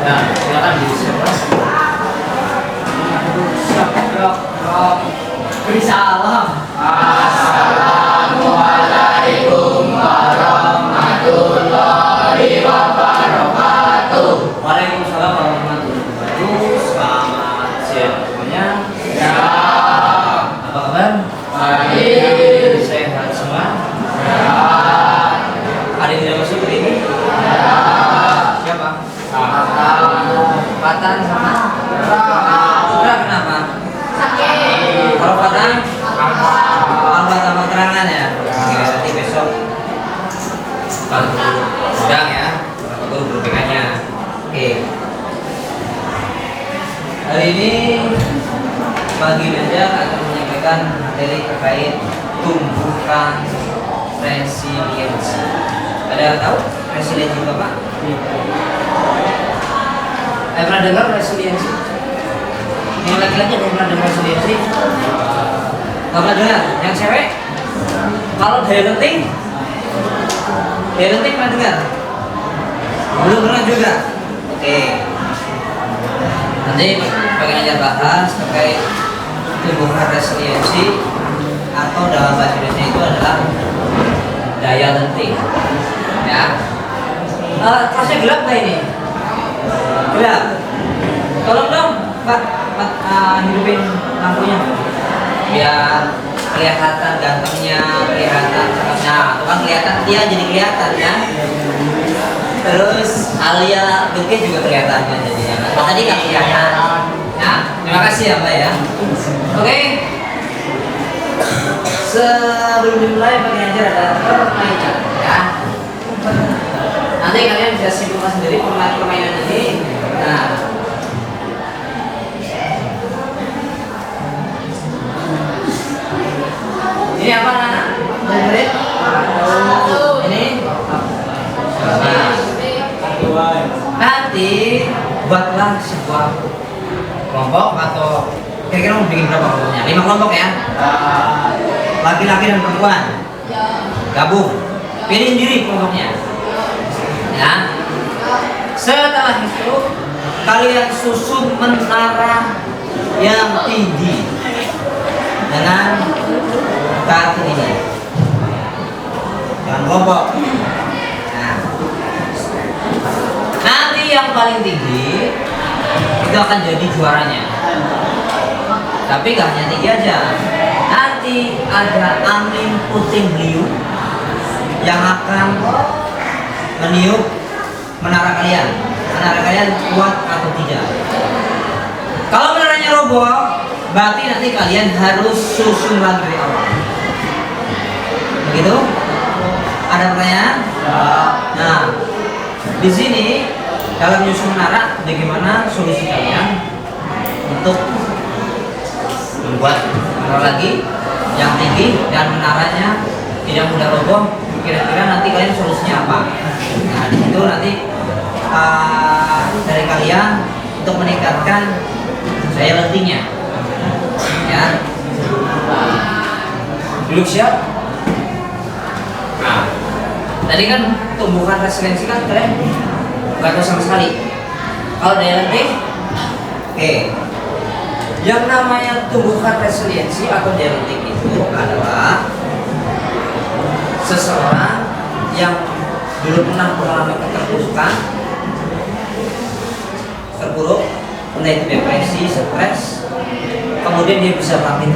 Ya, silakan di siapa? Beri salam. Assalamualaikum warahmatullahi wabarakatuh. Waalaikumsalam warahmatullahi wabarakatuh. Selamat siang semuanya. Ya, Apa kabar? baik. Sehat semua? Ya, Ada yang tidak masuk hari ini? ya. Siapa? Assalamualaikum. Fatan sama? Putra kenapa? Kalau Fatan? Alfa sama keterangan ya? Oke, nanti besok kalau sedang ya, aku berbekanya. Oke. Hari ini pagi aja akan menyampaikan materi terkait tumbuhan resiliensi. Ada yang tahu resiliensi itu apa? Pernah dengar resiliensi? Yang laki-laki ada yang pernah dengar resiliensi? Gak pernah dengar? Yang cewek? Kalau daya lenting? Daya lenting pernah dengar? Belum pernah juga? Oke. Nanti pengen aja bahas terkait tumbuhan resiliensi atau dalam bahasa Indonesia itu adalah daya lenting. Ya. Kelasnya gelap nggak ini? Gelap. Tolong dong, Pak, hidupin lampunya biar kelihatan gantengnya, kelihatan cakepnya. Tuh kan kelihatan, dia jadi kelihatan ya. Terus Alia Beke juga kelihatan kan jadinya. Tadi nggak kelihatan. Ya, terima kasih ya Mbak ya. Oke. Sebelum dimulai bagi ajar ada permainan ya. Nanti kalian bisa simpulkan sendiri permainan ini. Nah, ini apa anak? Dengerin? Ini? Nah, nanti buatlah sebuah kelompok atau kira-kira mau bikin berapa kelompoknya? 5 kelompok ya? Laki-laki dan perempuan gabung, pilih sendiri kelompoknya ya. Setelah itu kalian susun menara yang tinggi dengan kartu ini, jangan kelompok. Nah, nanti yang paling tinggi itu akan jadi juaranya. Tapi gak hanya tinggi aja, nanti ada angin puting beliung yang akan meniup menara kalian. Menara kalian kuat atau tidak. Kalau menaranya roboh, berarti nanti kalian harus susun lagi dari awal. Begitu? Ada pertanyaan? Nah, di sini dalam menyusun menara, bagaimana solusi kalian untuk membuat menara lagi yang tinggi dan menaranya tidak mudah roboh? Kira-kira nanti kalian solusinya apa? Nah, di situ nanti dari kalian untuk meningkatkan daya lentingnya. Ya. Duduk siap? Nah, tadi kan tumbuhan resiliensi kan kalian nggak tahu sama sekali. Kalau daya lenting, oke. Yang namanya tumbuhan resiliensi atau daya lenting itu adalah seseorang yang dulu pernah mengalami keterpurukan, terpuruk, entah itu depresi, stres, kemudian dia bisa bangkit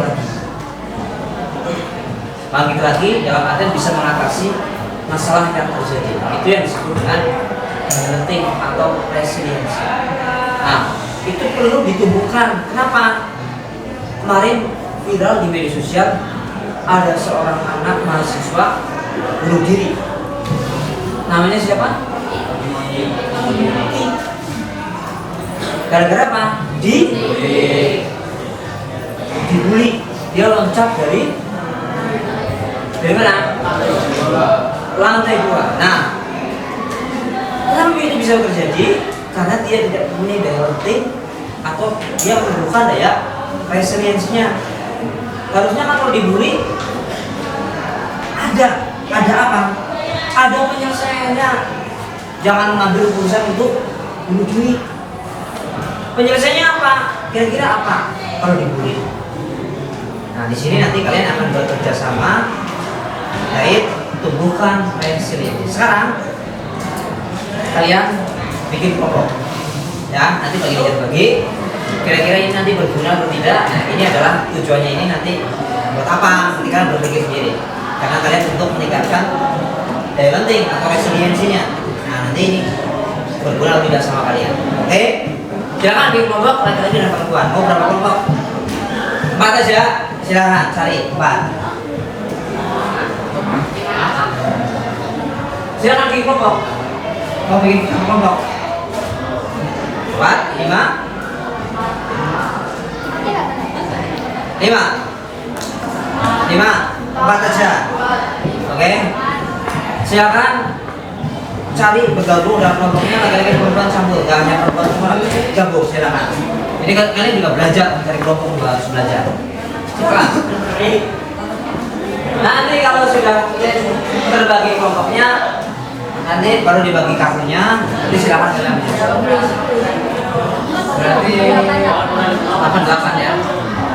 lagi dalam artian bisa mengatasi masalah yang terjadi. Itu yang disebut dengan daya lenting atau resiliensi. Nah, itu perlu ditumbuhkan. Kenapa? Kemarin viral di media sosial, ada seorang anak mahasiswa bunuh diri. Namanya siapa? Gara-gara apa? Dibully. Dia loncat dari mana? Lantai 2. Nah, kenapa itu bisa terjadi? Karena dia tidak punya daya lenting atau dia memerlukan daya resiliensinya. Harusnya kan kalau dibully ada apa? Ada penyelesaiannya. Jangan mengambil keputusan untuk bunuh diri. Penyelesaiannya apa? Kira-kira apa kalau dibully? Nah, di sini nanti kalian akan bekerja sama terkait tumbuhkan resiliensi. Sekarang kalian bikin kelompok, ya. Nanti bagi. Kira-kira ini nanti berguna atau tidak? Nah, ini adalah tujuannya ini nanti buat apa? Nanti kalian berpikir sendiri. Karena kalian untuk meningkatkan daya lenting atau resiliensinya. Nah, nanti ini berguna atau tidak sama kalian. Oke? Silakan bikin kelompok laki-laki dan perempuan. Mau berapa kelompok? 4 aja. Silakan cari 4. Silakan bikin kelompok. Mau bikin kelompok? 4, 5, 4 aja. Oke? Silakan cari bergabung dalam kelompoknya laki-laki dan perempuan campur. Gak hanya perempuan semua, gabung silakan. Jadi kalian juga belajar dari kelompok, juga harus belajar. Silakan. Nanti kalau sudah terbagi kelompoknya, nanti baru dibagi kartunya. Nanti silakan kalian menyusun. Berarti 88 ya.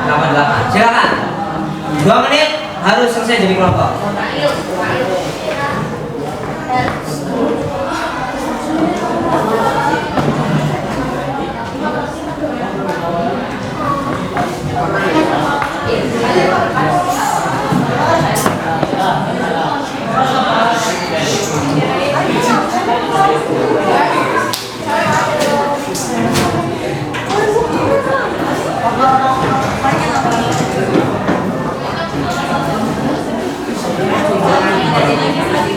88. Silakan. 2 menit harus selesai jadi kelompok.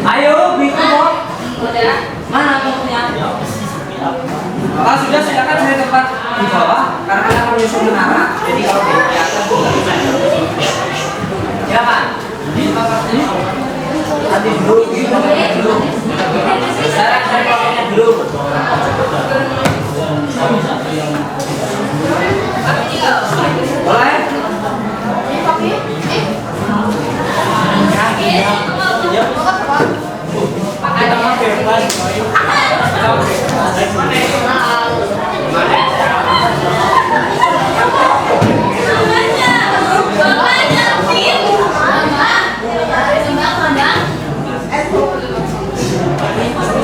Ayo, bikin kelompok. Mana kelompoknya? Kalau sudah silakan cari tempat di bawah karena kalian akan menyusun menara. Jadi kalau di atas silakan. Nanti dulu, dulu. Sekarang cari kelompoknya dulu. Boleh?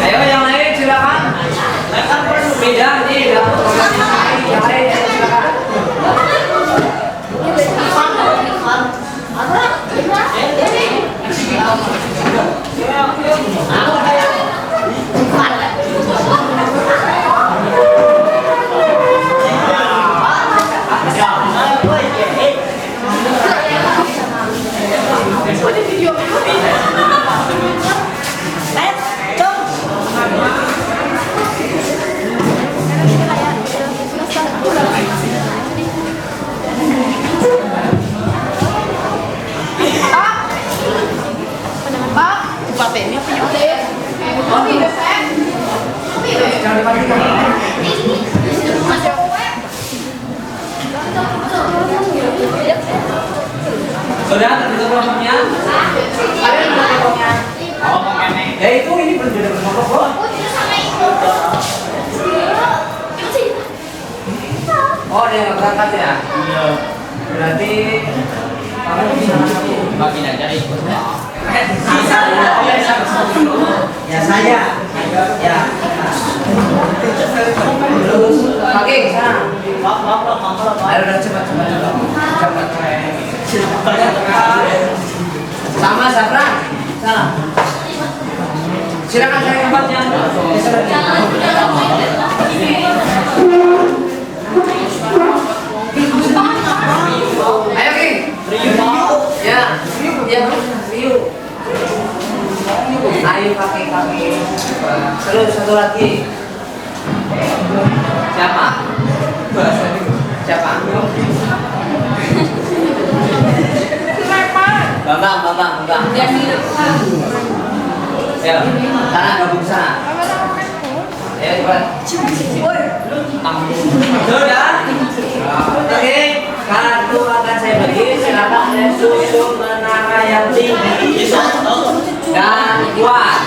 Ayo yang lain silakan. Beda nih, yang lain silakan. Sudah tertutup kelompoknya? Ada yang mau kelompoknya? Ya itu ini berbeda kelompok kok. Oh dia nggak berangkat ya? Iya. Berarti kamu bisa bagi aja ikut. Ya saya. Ya. Terus pakai sana. Ayo udah cepat. Sama Safran. Sana. Silakan cari tempatnya. Ayo King. Ya. Rio. Ayo pakai. Terus satu lagi. Siapa? Bambang. Ya, sana gabung sana. Ya, cepat. Sudah. Oke, kartu akan saya bagi. Silakan saya susun menara yang tinggi dan kuat.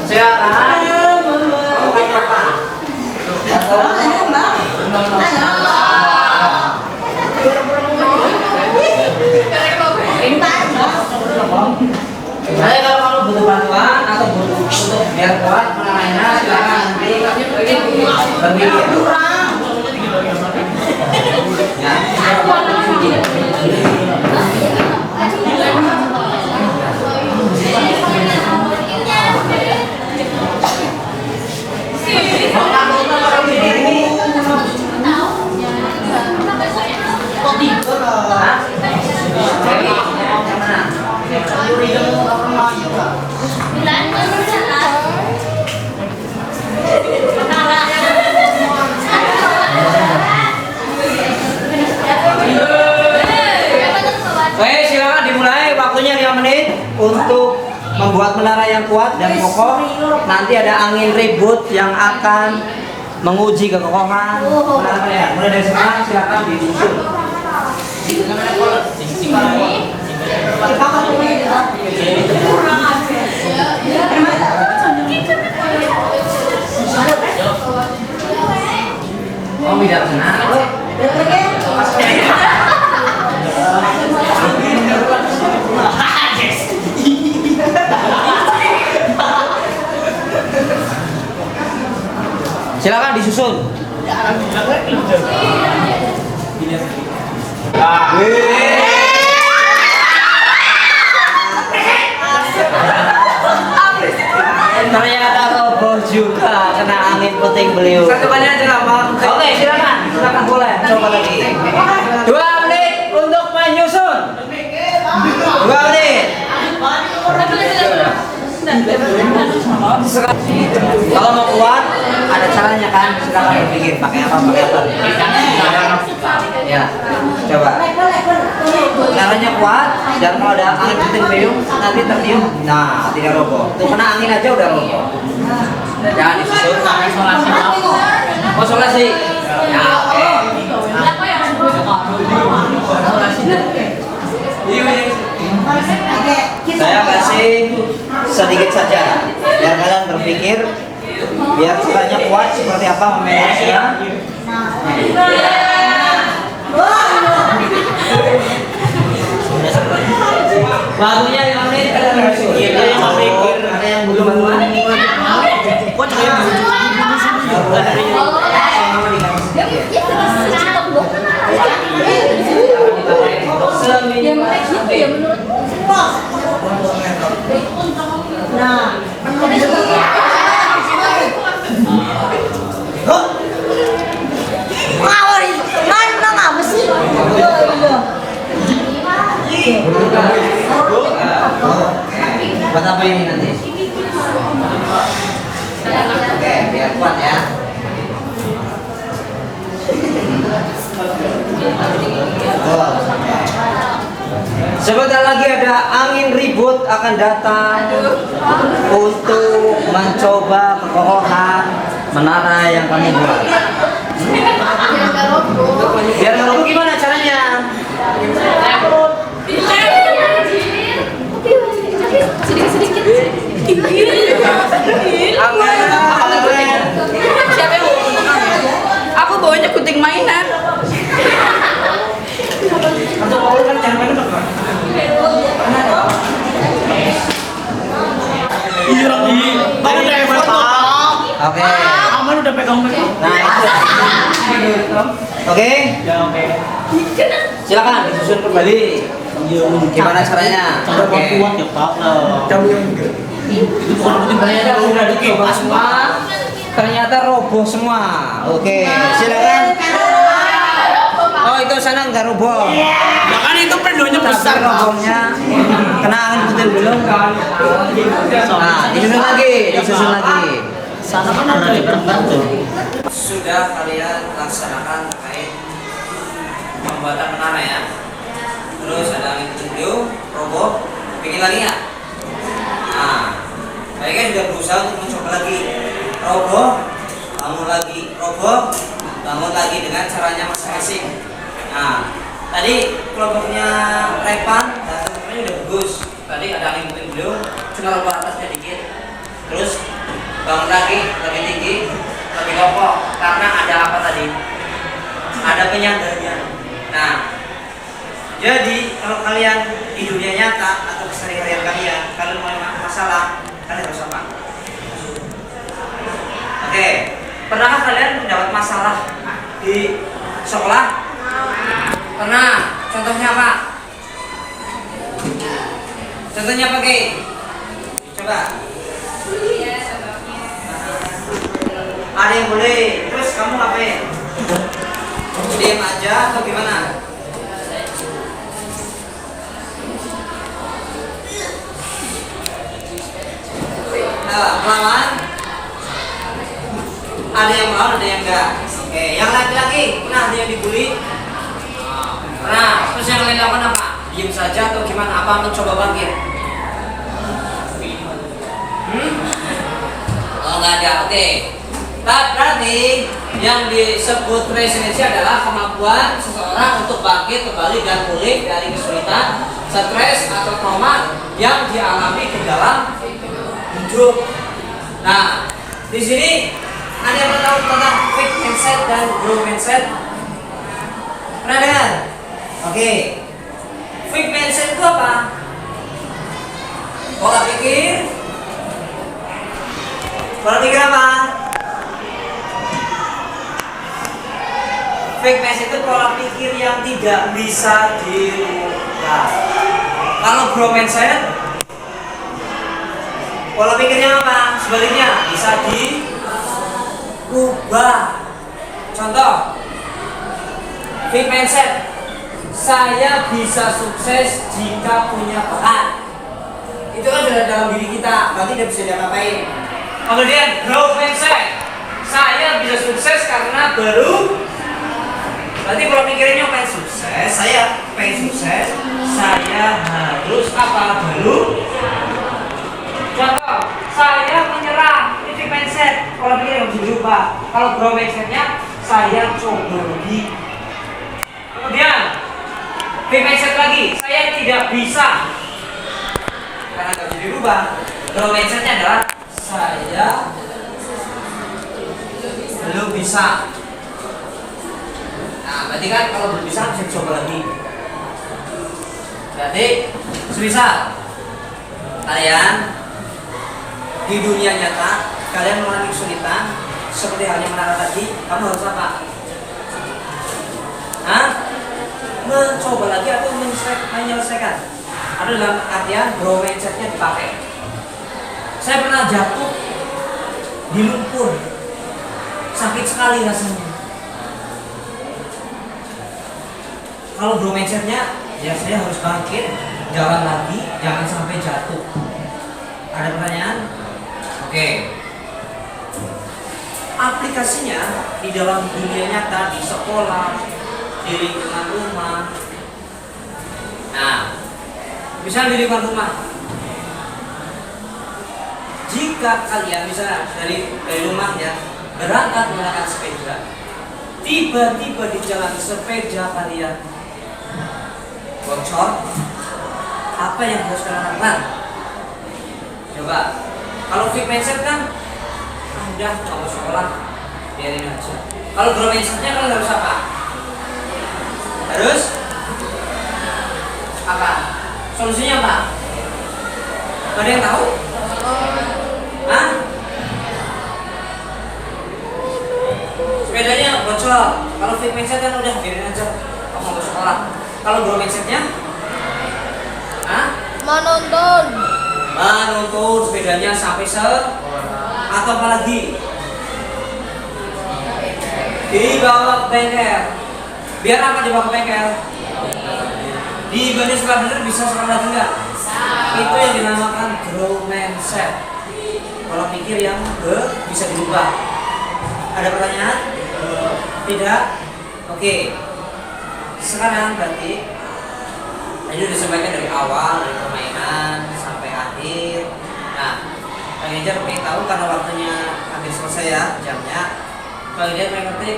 Silakan. Saya kalau kamu butuh bantuan atau butuh untuk biar kuat menaranya, silakan nanti berpikir. Oke, silakan dimulai, waktunya 5 menit untuk membuat menara yang kuat dan kokoh. Nanti ada angin ribut yang akan menguji kekokohan menara kalian. Mulai dari sekarang silakan disusun. Oh, tidak benar. Silakan disusun. Ternyata roboh juga kena angin puting beliung. Satu banyak ceramah. Oke, silakan boleh. Coba lagi. 2 menit untuk menyusun. 2 menit. Kalau mau kuat, ada caranya kan? Silakan berpikir pakai apa. Ya, coba. Caranya kuat, dan kalau ada angin puting beliung nanti tertiup. Nah, tidak roboh. Tuh kena angin aja udah roboh. Jangan disusun. Konsolasi. Ya, oke. Saya kasih sedikit saja biar kalian berpikir, biar caranya kuat seperti apa memanagenya. Waktunya 5 menit, kalian bersusun. Ada yang belum bantuan? Buat apa ini nanti? Oke, biar kuat ya. Sebentar lagi ada angin ribut akan datang untuk mencoba kekokohan menara yang kami buat. Biar nggak roboh gimana caranya? Sedikit-sedikit. Siapa yang mau? Aku bawanya kuting mainan. Oke. Aman udah pegang-pegang. Nah, itu. Oke. Ya oke. Silakan disusun kembali. Gimana caranya? Oke. Kuat ya Pak. Jam yang Ternyata udah dicoba semua. Ternyata roboh semua. Oke, silakan. Oh, itu sana nggak roboh. Ya kan itu pendonya besar. Tapi robohnya kena angin puting beliung kan. Nah, disusun lagi. Sana kan ada di tuh. Sudah kalian laksanakan terkait pembuatan menara ya. Terus ada angin puting beliung, roboh, bikin lagi ya. Nah, mereka juga berusaha untuk mencoba lagi, roboh, bangun lagi, roboh, bangun lagi dengan caranya masing-masing. Nah, tadi kelompoknya Repan dan teman-temannya udah bagus. Tadi ada angin puting beliung, cuma roboh atasnya dikit. Terus bangun lagi lebih tinggi, lebih kokoh. Karena ada apa tadi? Ada penyandarnya. Nah, jadi kalau kalian di dunia nyata atau keseharian masalah, kalian harus apa? Oke, pernahkah kalian mendapat masalah di sekolah? Pernah. Contohnya apa? Contohnya apa, Ki? Coba. Ada yang boleh. Terus kamu ngapain? Diam aja atau gimana? Melawan? Ada yang melawan, ada yang enggak. Oke, yang laki-laki pernah ada yang dibully? Pernah. Terus yang lain lakukan apa? Diam saja atau gimana? Apa mencoba bangkit? Oh, enggak ada. Oke. Berarti yang disebut resiliensi adalah kemampuan seseorang untuk bangkit kembali dan pulih dari kesulitan, stres atau trauma yang dialami di dalam hidup. Nah, di sini ada yang pernah tahu tentang fixed mindset dan growth mindset? Pernah dengar? Oke. Fixed mindset itu apa? Pola pikir. Pola pikir apa? Fixed mindset itu pola pikir yang tidak bisa dirubah. Kalau growth mindset, pola pikirnya apa? Sebaliknya bisa diubah. Contoh, fixed mindset, saya bisa sukses jika punya bakat. Itu kan sudah dalam diri kita, berarti tidak bisa diapa-apain. Kemudian growth mindset, saya bisa sukses karena baru. Berarti pola pikirnya pengen sukses, saya pengen sukses, saya harus apa? Baru. Contoh, saya menyerah, itu mindset, pola pikir yang berubah. Kalau growth mindsetnya, saya coba lagi. Kemudian, mindset lagi, saya tidak bisa, karena tidak bisa dirubah. Growth mindsetnya adalah saya belum bisa. Nah, berarti kan kalau belum bisa bisa coba lagi. Berarti, semisal kalian di dunia nyata, kalian mengalami kesulitan seperti halnya menara tadi, kamu harus apa? Mencoba lagi atau menyelesaikan? Ada dalam artian growth mindsetnya dipakai. Saya pernah jatuh di lumpur, sakit sekali rasanya. Kalau growth mindsetnya, ya saya harus bangkit, jalan lagi, jangan sampai jatuh. Ada pertanyaan? Oke. Aplikasinya di dalam dunia nyata, di sekolah, di lingkungan rumah. Nah, misalnya di lingkungan rumah, jika kalian misalnya dari rumah ya berangkat menggunakan sepeda, tiba-tiba di jalan sepeda kalian bocor, apa yang harus kalian lakukan? Coba, kalau fixed mindset kan, udah nggak mau sekolah, biarin aja. Kalau growth mindsetnya kalian harus apa? Harus apa? Solusinya apa? Ada yang tahu? Hah? Sepedanya bocor. Kalau fixed mindset kan udah biarin aja, kamu mau sekolah. Kalau growth mindsetnya? Menonton Sepedanya sampai atau apalagi dibawa ke bengkel. Biar apa dibawa ke bengkel? Dibanding sekolah bener bisa sekolah lagi enggak? Itu yang dinamakan growth mindset. Pola pikir yang bisa dirubah. Ada pertanyaan? Tidak? Oke. Sekarang berarti ini sudah disampaikan dari awal, dari permainan sampai akhir. Nah, Kang Ejar pengen tahu karena waktunya hampir selesai ya jamnya. Kang Ejar pengen ngerti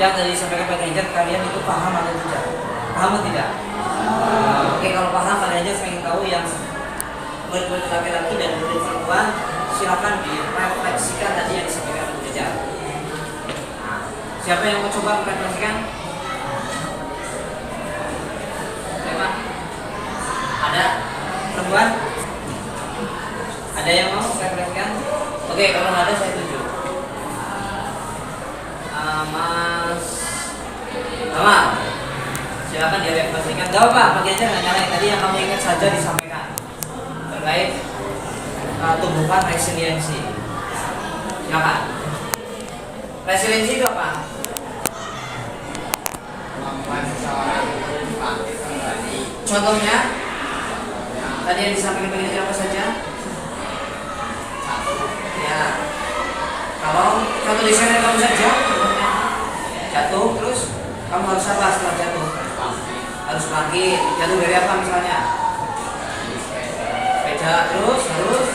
yang tadi disampaikan Kang Ejar, kalian itu paham atau tidak? Paham atau tidak? Oke, kalau paham Kang Ejar pengen tahu yang murid-murid laki-laki dan murid perempuan silakan direfleksikan tadi yang disampaikan Kang Ejar. Nah, siapa yang mau coba merefleksikan? Ada perempuan? Ada yang mau refleksikan? Oke, kalau nggak ada saya tunjuk. Mas Mama, silakan direfleksikan. Gak apa-apa, pakai aja nggak nyalain. Tadi yang kamu ingat saja disampaikan terkait tumbuhan resiliensi. Silakan. Resiliensi itu apa? Contohnya tadi yang disampaikan begini apa saja? Ya, kalau contoh desain kamu saja, jatuh terus kamu harus apa setelah jatuh? Harus bangkit. Jatuh dari apa misalnya? Sepeda terus harus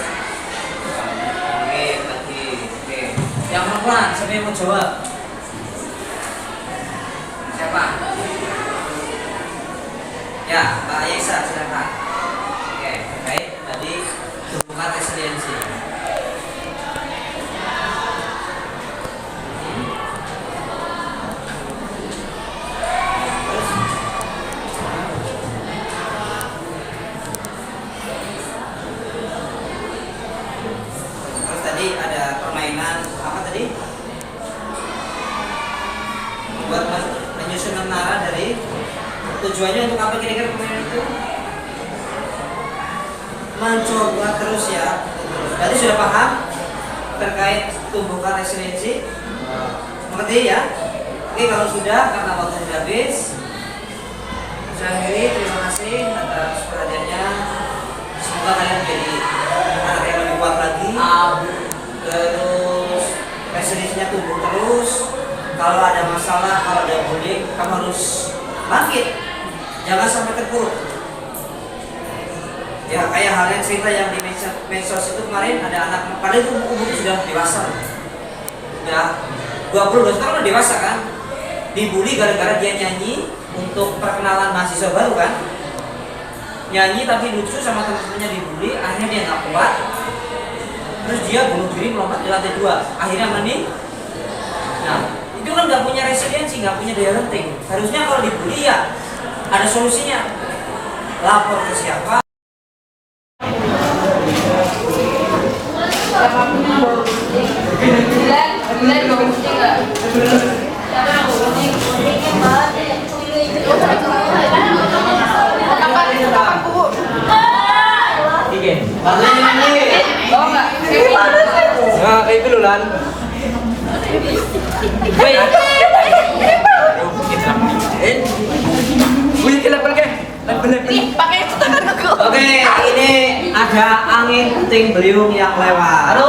bangkit lagi. Oke. Yang perempuan, siapa yang mau jawab? Siapa? Ya, Mbak Yesa silakan. Oke, baik. Tadi tumbuhan resiliensi. Terus tadi ada permainan apa tadi? Membuat menyusun menara dari tujuannya untuk apa kira-kira permainan itu? Mencoba terus ya. Berarti sudah paham terkait tumbuhan resiliensi? Mengerti ya? Oke, kalau sudah karena waktu sudah habis, saya akhiri. Terima kasih atas perhatiannya. Semoga kalian menjadi anak yang lebih kuat lagi. Terus resiliensinya tumbuh terus. Kalau ada masalah, kalau ada bullying, kamu harus bangkit. Jangan sampai terpuruk. Ya kayak hal yang cerita yang di medsos itu kemarin ada anak, padahal itu umurnya sudah dewasa. Udah 20 tahun udah dewasa kan. Dibully gara-gara dia nyanyi untuk perkenalan mahasiswa baru kan. Nyanyi tapi lucu sama teman-temannya dibully, akhirnya dia nggak kuat. Terus dia bunuh diri melompat di lantai 2, akhirnya meninggal. Nah, itu kan nggak punya resiliensi, nggak punya daya lenting. Harusnya kalau dibully ya ada solusinya. Lapor ke siapa? Nah, kayak gitu Lan. Pakai itu tangan aku. Oke, ini ada angin puting beliung yang lewat. Halo.